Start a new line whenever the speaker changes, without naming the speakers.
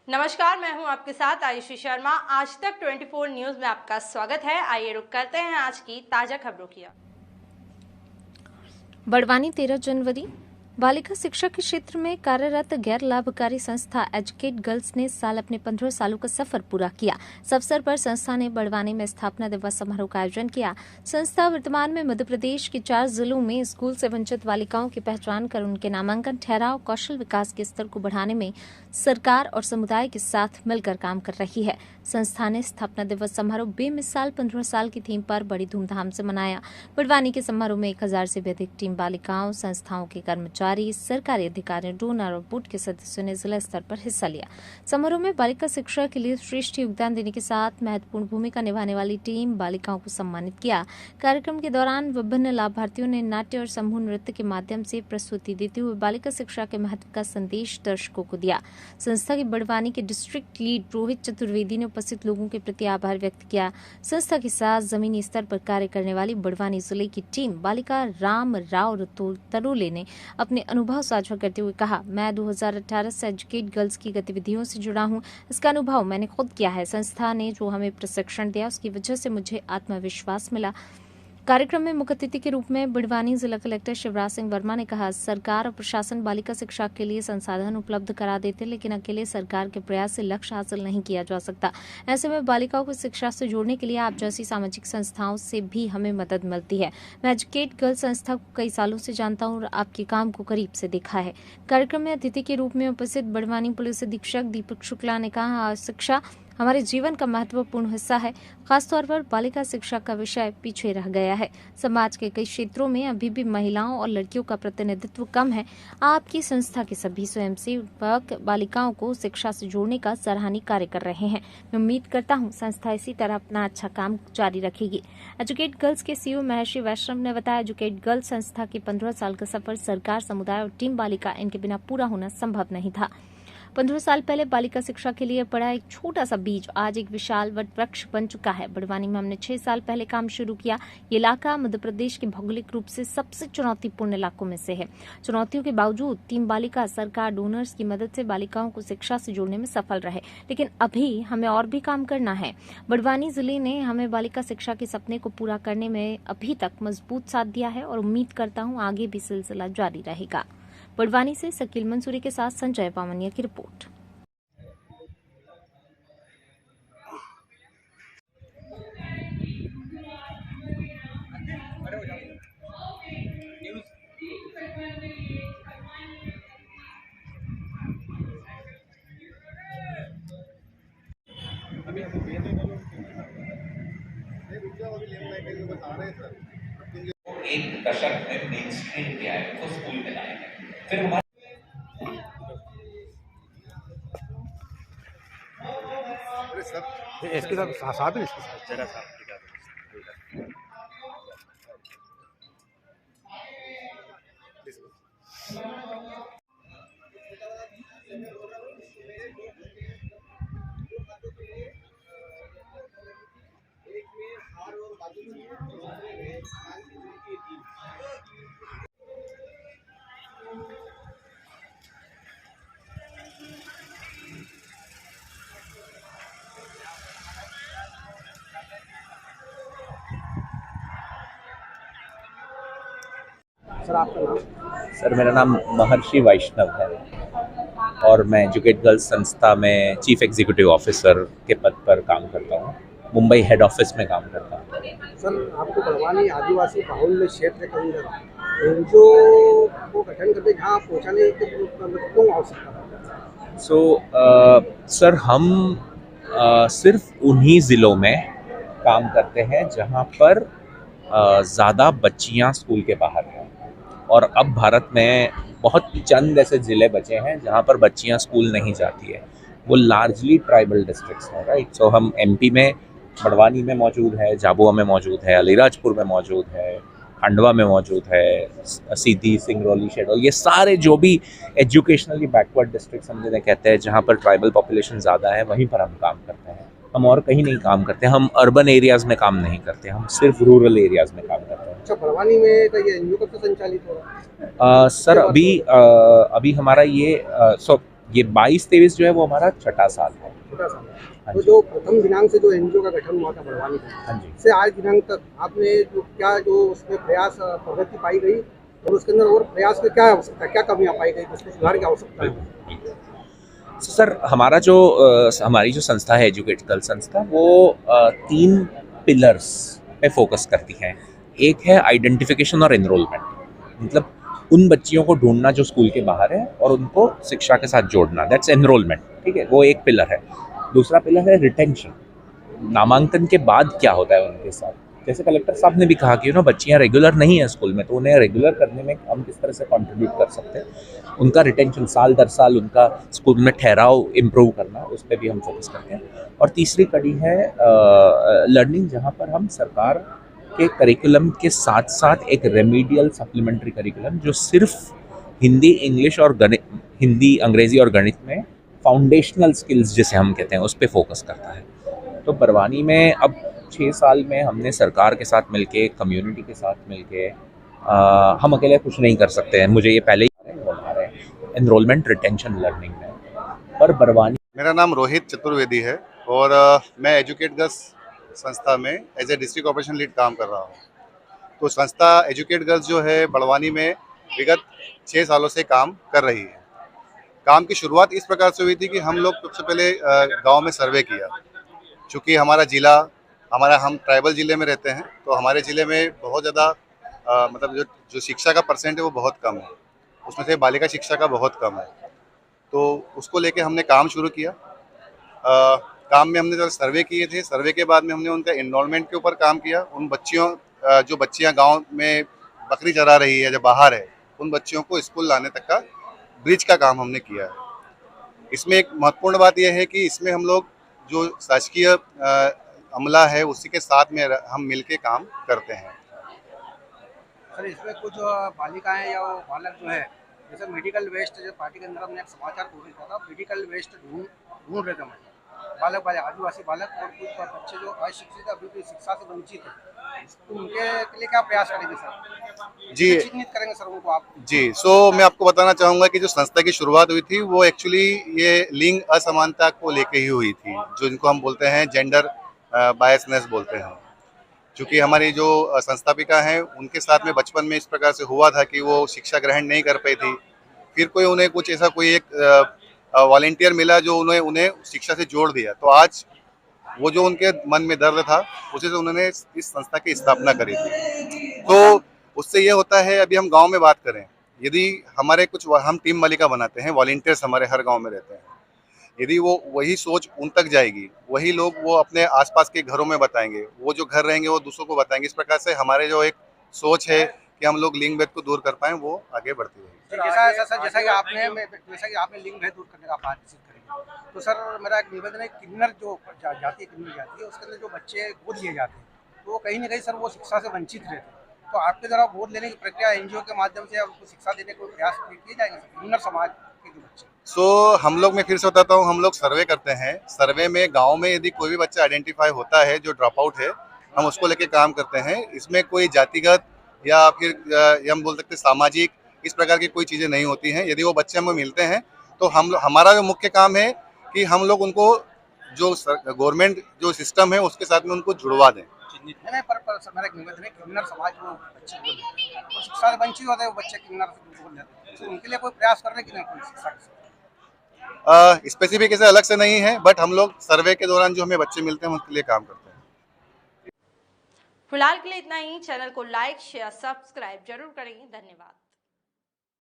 नमस्कार, मैं हूं आपके साथ आयुषी शर्मा। आज तक 24 न्यूज में आपका स्वागत है। आइए रुक करते हैं आज की ताजा खबरों की।
बड़वानी 13 जनवरी। बालिका शिक्षा के क्षेत्र में कार्यरत गैर लाभकारी संस्था एजुकेट गर्ल्स ने इस साल अपने 15 सालों का सफर पूरा किया। इस अवसर पर संस्था ने बड़वानी में स्थापना दिवस समारोह का आयोजन किया। संस्था वर्तमान में मध्य प्रदेश के 4 जिलों में स्कूल से वंचित बालिकाओं की पहचान कर उनके नामांकन, ठहराव, कौशल विकास के स्तर को बढ़ाने में सरकार और समुदाय के साथ मिलकर काम कर रही है। संस्था ने स्थापना दिवस समारोह बेमिसाल 15 साल की थीम पर बड़ी धूमधाम से मनाया। बड़वानी के समारोह में 1000 से भी अधिक टीम बालिकाओं, संस्थाओं के कर्मचारी, सरकारी अधिकारी, डोनर और बोर्ड के सदस्यों ने जिला स्तर पर हिस्सा लिया। समारोह में बालिका शिक्षा के लिए श्रेष्ठ योगदान देने के साथ महत्वपूर्ण भूमिका निभाने वाली टीम बालिकाओं को सम्मानित किया। कार्यक्रम के दौरान विभिन्न लाभार्थियों ने नाट्य और समूह नृत्य के माध्यम से प्रस्तुति देते हुए बालिका शिक्षा के महत्व का संदेश दर्शकों को दिया। संस्था की बड़वानी के डिस्ट्रिक्ट लीड रोहित चतुर्वेदी ने उपस्थित लोगों के प्रति आभार व्यक्त किया। संस्था के साथ जमीनी स्तर पर कार्य करने वाली बड़वानी जिले की टीम बालिका राम राव तरोले ने अपने अनुभव साझा करते हुए कहा, मैं 2018 से एजुकेट गर्ल्स की गतिविधियों से जुड़ा हूं। इसका अनुभव मैंने खुद किया है। संस्था ने जो हमें प्रशिक्षण दिया उसकी वजह से मुझे आत्मविश्वास मिला। कार्यक्रम में मुख्य अतिथि के रूप में बड़वानी जिला कलेक्टर शिवराज सिंह वर्मा ने कहा, सरकार और प्रशासन बालिका शिक्षा के लिए संसाधन उपलब्ध करा देते, लेकिन अकेले सरकार के प्रयास से लक्ष्य हासिल नहीं किया जा सकता। ऐसे में बालिकाओं को शिक्षा से जोड़ने के लिए आप जैसी सामाजिक संस्थाओं से भी हमें मदद मिलती है। मैं एजुकेट गर्ल्स संस्था को कई सालों से जानता हूँ और आपके काम को करीब से देखा है। कार्यक्रम में अतिथि के रूप में उपस्थित बड़वानी पुलिस अधीक्षक दीपक शुक्ला ने कहा, शिक्षा हमारे जीवन का महत्वपूर्ण हिस्सा है। खासतौर पर बालिका शिक्षा का विषय पीछे रह गया है। समाज के कई क्षेत्रों में अभी भी महिलाओं और लड़कियों का प्रतिनिधित्व कम है। आपकी संस्था के सभी स्वयंसेवक बालिकाओं को शिक्षा से जोड़ने का सराहनीय कार्य कर रहे हैं। मैं उम्मीद करता हूं संस्था इसी तरह अपना अच्छा काम जारी रखेगी। एजुकेट गर्ल्स के सीईओ महर्षि वैष्णव ने बताया, एजुकेट गर्ल्स संस्था के 15 साल का सफर सरकार, समुदाय और टीम बालिका इनके बिना पूरा होना संभव नहीं था। 15 साल पहले बालिका शिक्षा के लिए पड़ा एक छोटा सा बीज आज एक विशाल वट वृक्ष बन चुका है। बड़वानी में हमने 6 साल पहले काम शुरू किया। ये इलाका मध्य प्रदेश के भौगोलिक रूप से सबसे चुनौतीपूर्ण इलाकों में से है। चुनौतियों के बावजूद टीम बालिका, सरकार, डोनर्स की मदद से बालिकाओं को शिक्षा से जोड़ने में सफल रहे। लेकिन अभी हमें और भी काम करना है। बड़वानी जिले ने हमें बालिका शिक्षा के सपने को पूरा करने में अभी तक मजबूत साथ दिया है और उम्मीद करता हूँ आगे भी सिलसिला जारी रहेगा। बड़वानी से शकील मंसूरी के साथ संजय पावनिया की रिपोर्ट।
एक दशक में मेन स्ट्रीम किया है, तो स्कूल में लाए हैं। फिर हमारे
इसके साथ साथ में इसके साथ जरा साथ सर, आपका नाम?
सर, मेरा नाम महर्षि वैष्णव है और मैं एजुकेट गर्ल्स संस्था में चीफ एग्जीक्यूटिव ऑफिसर के पद पर काम करता हूँ। मुंबई हेड ऑफिस में काम करता हूँ।
सर, आपको बड़वानी आदिवासी बाहुल्य क्षेत्र के अंदर एनजीओ को गठन करके जहाँ पहुँचाने के क्यों आवश्यकता है?
सर, हम सिर्फ उन्हीं ज़िलों में काम करते हैं जहाँ पर ज़्यादा बच्चियाँ स्कूल के बाहर हैं, और अब भारत में बहुत चंद ऐसे ज़िले बचे हैं जहाँ पर बच्चियाँ स्कूल नहीं जाती है। वो लार्जली ट्राइबल डिस्ट्रिक्ट्स हैं, राइट। सो हम एमपी में बड़वानी में मौजूद है, झाबुआ में मौजूद है, अलीराजपुर में मौजूद है, खंडवा में मौजूद है, सीधी, सिंगरौली, शेडोल, ये सारे जो भी एजुकेशनली बैकवर्ड डिस्ट्रिक्ट्स हम जिन्हें कहते हैं, जहाँ पर ट्राइबल पॉपुलेशन ज़्यादा है, वहीं पर हम काम करते हैं। हम और कहीं नहीं काम करते। हम अर्बन एरियाज़ में काम नहीं करते, हम सिर्फ रूरल एरियाज़ में काम करते हैं।
अच्छा, बड़वानी में ये एनजीओ कब से संचालित हो रहा है?
सर, अभी हमारा ये ये 22-23 जो है वो हमारा छठा साल है।
छोटा सा है।
हाँ
तो
जी।
जो प्रथम दिनांक से जो एनजीओ का गठन हुआ था बड़वानी में,
हाँ जी।
से आज दिनांक तक आपने जो उसमें प्रयास प्रगति पाई गई और उसके अंदर और प्रयास में क्या आवश्यकता, क्या कमियां पाई गई, उसमें सुधार की आवश्यकता है?
सर हमारा जो हमारी जो संस्था है एजुकेट गर्ल्स संस्था, वो 3 पिलर्स पे फोकस करती है। एक है आइडेंटिफिकेशन और एनरोलमेंट, मतलब उन बच्चियों को ढूंढना जो स्कूल के बाहर है और उनको शिक्षा के साथ जोड़ना, दैट्स एनरोलमेंट, ठीक है, वो एक पिलर है। दूसरा पिलर है रिटेंशन, नामांकन के बाद क्या होता है उनके साथ। जैसे कलेक्टर साहब ने भी कहा कि बच्चियां रेगुलर नहीं है स्कूल में, तो उन्हें रेगुलर करने में हम किस तरह से कंट्रीब्यूट कर सकते हैं। उनका रिटेंशन, साल दर साल उनका स्कूल में ठहराव इम्प्रूव करना, उस पर भी हम फोकस करते हैं। और तीसरी कड़ी है लर्निंग, जहाँ पर हम सरकार के करिकुलम के साथ साथ एक रेमीडियल सप्लीमेंट्री करिकुलम जो सिर्फ हिंदी, इंग्लिश और गणित, हिंदी, अंग्रेजी और गणित में फाउंडेशनल स्किल्स जिसे हम कहते हैं, उस पर फोकस करता है। तो बरवानी में अब 6 साल में हमने सरकार के साथ मिलके, कम्युनिटी के साथ मिलके, हम अकेले कुछ नहीं कर सकते हैं, मुझे ये पहले ही बता रहे हैं, एनरोलमेंट, रिटेंशन, लर्निंग में। पर बरवानी,
मेरा नाम रोहित चतुर्वेदी है और मैं एजुकेट गर्ल्स संस्था में as a district operation lead काम कर रहा हूँ। तो संस्था एजुकेट गर्ल्स जो है बड़वानी में विगत 6 सालों से काम कर रही है। काम की शुरुआत इस प्रकार से हुई थी कि हम लोग सबसे पहले गांव में सर्वे किया। चूँकि हमारा ज़िला, हम ट्राइबल ज़िले में रहते हैं, तो हमारे ज़िले में बहुत ज़्यादा मतलब जो शिक्षा का परसेंट है वो बहुत कम है, उसमें से बालिका शिक्षा का बहुत कम है। तो उसको लेके हमने काम शुरू किया। काम में हमने जो सर्वे किए थे, सर्वे के बाद में हमने उनका एनरोलमेंट के ऊपर काम किया। उन बच्चियों जो बच्चियां गांव में बकरी चरा रही है, जो बाहर है, उन बच्चियों को स्कूल लाने तक का ब्रिज का काम हमने किया है। इसमें एक महत्वपूर्ण बात यह है कि इसमें हम लोग जो शासकीय अमला है उसी के साथ में हम मिलके काम करते हैं।
सर, इसमें कुछ बालिकाएं या वो बालक जो है, जैसे मेडिकल वेस्ट, जो पार्टी के अंदर हमने एक समाचार पब्लिश था, मेडिकल वेस्ट ढूंढ रहे थे बालक आदिवासी बालक और कुछ बच्चे जो अशिक्षित, अभी भी शिक्षा से वंचित है, तो उनके लिए क्या प्रयास करेंगे सर?
जी
चिन्हित करेंगे सर उनको आप?
जी, मैं आपको बताना चाहूँगा कि जो संस्था की शुरुआत हुई थी वो एक्चुअली ये लिंग असमानता को लेके ही हुई थी, जो इनको हम बोलते हैं जेंडर बायसनेस बोलते हैं। क्योंकि हमारी जो संस्थापिका हैं उनके साथ में बचपन में इस प्रकार से हुआ था कि वो शिक्षा ग्रहण नहीं कर पाई थी। फिर उन्हें कुछ ऐसा कोई एक वॉलंटियर मिला जो उन्हें शिक्षा से जोड़ दिया। तो आज वो जो उनके मन में दर्द था, उसी से उन्होंने इस संस्था की स्थापना करी थी। तो उससे ये होता है, अभी हम गांव में बात करें, यदि हमारे हम टीम मालिका बनाते हैं, वॉलंटियर्स हमारे हर गांव में रहते हैं, यदि वो वही सोच उन तक जाएगी, वही लोग वो अपने आसपास के घरों में बताएंगे, वो जो घर रहेंगे वो दूसरों को बताएंगे। इस प्रकार से हमारे जो एक सोच है कि हम लोग लिंग भेद को दूर कर पाएं, वो आगे बढ़ती रहेगी।
जैसा कि आपने लिंग भेद दूर करने का बात करेंगे, तो सर मेरा एक निवेदन है, किन्नर जो जाति है उसके अंदर जो बच्चे गोद लिए जाते हैं, तो वो कहीं ना कहीं सर वो शिक्षा से वंचित रहते हैं। तो आपके द्वारा गोद लेने की प्रक्रिया एनजीओ के माध्यम से उनको शिक्षा देने को प्रयास किए जाएंगे किन्नर समाज के जो बच्चे?
हम लोग, मैं फिर से बताता हूँ, हम लोग सर्वे करते हैं। सर्वे में गांव में यदि कोई भी बच्चा आइडेंटिफाई होता है जो ड्रॉप आउट है, हम उसको लेके काम करते हैं। इसमें कोई जातिगत या फिर हम बोल सकते सामाजिक इस प्रकार की कोई चीज़ें नहीं होती हैं। यदि वो बच्चे हमें मिलते हैं तो हमारा जो मुख्य काम है कि हम लोग उनको जो गवर्नमेंट जो सिस्टम है उसके साथ में उनको जुड़वा दें।
नहीं, पर सर मेरा एक निवेदन है, किन्नर समाज वो बच्चे बोल लेते हैं, वो शिक्षा से वंचित होते हैं, वो बच्चे किन्नर से बोल जाते हैं, तो उनके लिए कोई प्रयास कर रहे कि नहीं कोई शिक्षा के?
स्पेसिफिक ऐसे अलग से नहीं है, बट हम लोग सर्वे के दौरान जो हमें बच्चे मिलते हैं उनके लिए काम करते हैं।
फिलहाल के लिए इतना ही। चैनल को लाइक, शेयर, सब्सक्राइब जरूर करें। धन्यवाद।